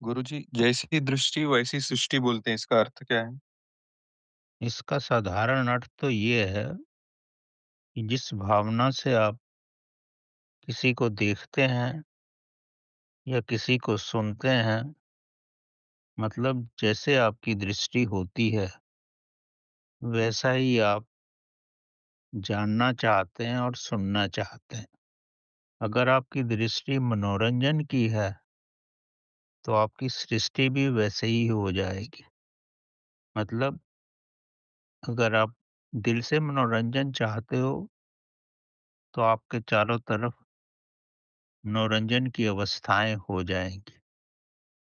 गुरुजी, जैसी दृष्टि वैसी सृष्टि बोलते हैं, इसका अर्थ क्या है? इसका साधारण अर्थ तो ये है कि जिस भावना से आप किसी को देखते हैं या किसी को सुनते हैं, मतलब जैसे आपकी दृष्टि होती है, वैसा ही आप जानना चाहते हैं और सुनना चाहते हैं। अगर आपकी दृष्टि मनोरंजन की है, तो आपकी सृष्टि भी वैसे ही हो जाएगी। मतलब अगर आप दिल से मनोरंजन चाहते हो, तो आपके चारों तरफ मनोरंजन की अवस्थाएँ हो जाएँगी।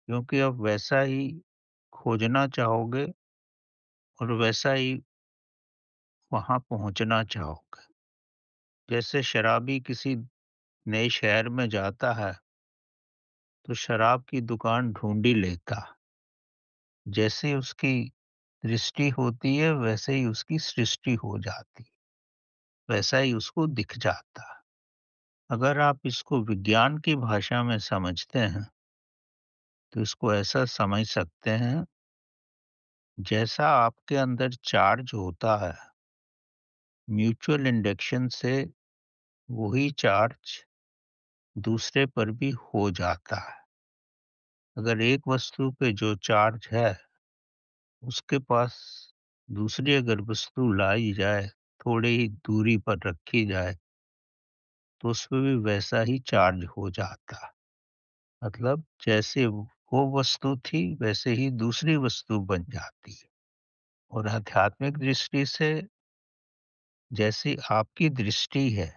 क्योंकि आप वैसा ही खोजना चाहोगे और वैसा ही वहाँ पहुँचना चाहोगे। जैसे शराबी किसी नए शहर में जाता है, तो शराब की दुकान ढूँढ ही लेता। जैसे उसकी दृष्टि होती है, वैसे ही उसकी सृष्टि हो जाती, वैसा ही उसको दिख जाता। अगर आप इसको विज्ञान की भाषा में समझते हैं, तो इसको ऐसा समझ सकते हैं, जैसा आपके अंदर चार्ज होता है, म्यूचुअल इंडक्शन से वही चार्ज दूसरे पर भी हो जाता है। अगर एक वस्तु पे जो चार्ज है, उसके पास दूसरी अगर वस्तु लाई जाए, थोड़ी ही दूरी पर रखी जाए, तो उसपे भी वैसा ही चार्ज हो जाता है। मतलब जैसे वो वस्तु थी, वैसे ही दूसरी वस्तु बन जाती है। और आध्यात्मिक दृष्टि से जैसी आपकी दृष्टि है,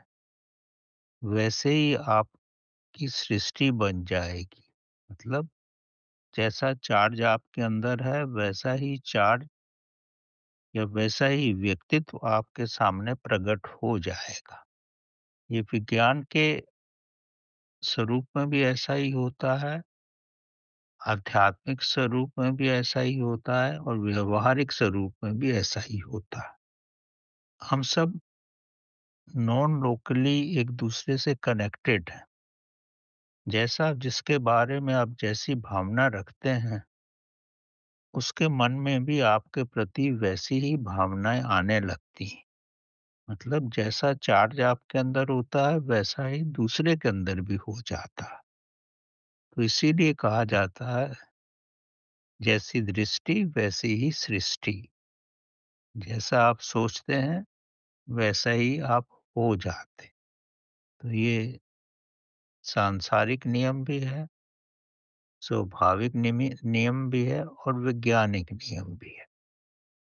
वैसे ही आपकी सृष्टि बन जाएगी। मतलब जैसा चार्ज आपके अंदर है, वैसा ही चार्ज या वैसा ही व्यक्तित्व आपके सामने प्रकट हो जाएगा। ये विज्ञान के स्वरूप में भी ऐसा ही होता है, आध्यात्मिक स्वरूप में भी ऐसा ही होता है और व्यावहारिक स्वरूप में भी ऐसा ही होता है। हम सब नॉन लोकली एक दूसरे से कनेक्टेड हैं। जैसा जिसके बारे में आप जैसी भावना रखते हैं, उसके मन में भी आपके प्रति वैसी ही भावनाएँ आने लगती हैं। मतलब जैसा चार्ज आपके अंदर होता है, वैसा ही दूसरे के अंदर भी हो जाता है। तो इसीलिए कहा जाता है, जैसी दृष्टि वैसी ही सृष्टि। जैसा आप सोचते हैं, वैसा ही आप हो जाते। तो ये सांसारिक नियम भी है, स्वाभाविक नियम भी है और वैज्ञानिक नियम भी है।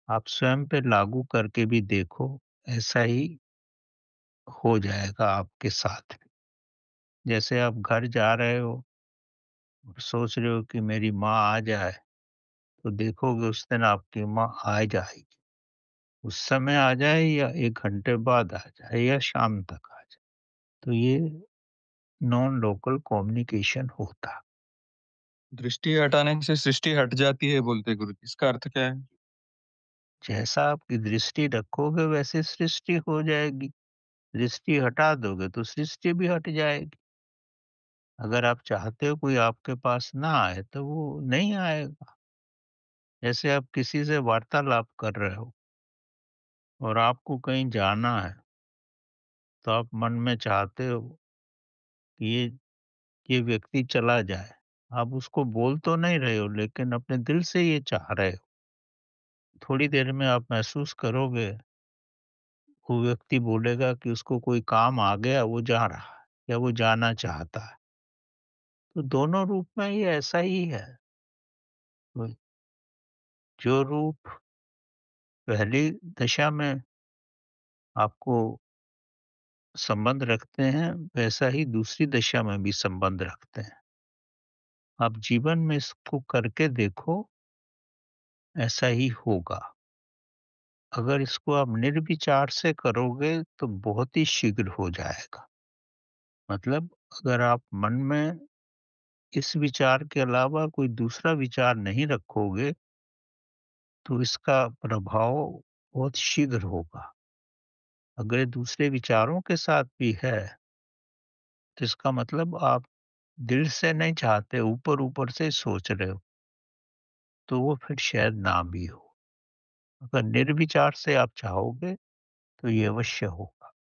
आप स्वयं पे लागू करके भी देखो, ऐसा ही हो जाएगा आपके साथ। जैसे आप घर जा रहे हो और सोच रहे हो कि मेरी माँ आ जाए, तो देखोगे उस दिन आपकी माँ आ जाएगी। उस समय आ जाए या 1 घंटे बाद आ जाए या शाम तक आ जाए। तो ये नॉन लोकल कम्युनिकेशन होता। दृष्टि हटाने से सृष्टि हट जाती है बोलते हैं गुरुजी, इसका अर्थ क्या है? जैसा आपकी दृष्टि रखोगे वैसे सृष्टि हो जाएगी। दृष्टि हटा दोगे तो सृष्टि भी हट जाएगी। अगर आप चाहते हो कोई आपके पास ना आए तो वो नहीं आएगा। जैसे आप किसी से वार्तालाप कर रहे हो और आपको कहीं जाना है, तो आप मन में चाहते हो कि ये व्यक्ति चला जाए। आप उसको बोल तो नहीं रहे हो लेकिन अपने दिल से ये चाह रहे हो। थोड़ी देर में आप महसूस करोगे, वो व्यक्ति बोलेगा कि उसको कोई काम आ गया, वो जा रहा है या वो जाना चाहता है। तो दोनों रूप में ये ऐसा ही है। वही जो रूप पहली दशा में आपको संबंध रखते हैं, वैसा ही दूसरी दशा में भी संबंध रखते हैं। आप जीवन में इसको करके देखो, ऐसा ही होगा। अगर इसको आप निर्विचार से करोगे, तो बहुत ही शीघ्र हो जाएगा। मतलब अगर आप मन में इस विचार के अलावा कोई दूसरा विचार नहीं रखोगे, तो इसका प्रभाव बहुत शीघ्र होगा। अगर ये दूसरे विचारों के साथ भी है, तो इसका मतलब आप दिल से नहीं चाहते, ऊपर-ऊपर से सोच रहे हो, तो वो फिर शायद ना भी हो। अगर निर्विचार से आप चाहोगे, तो ये अवश्य हो।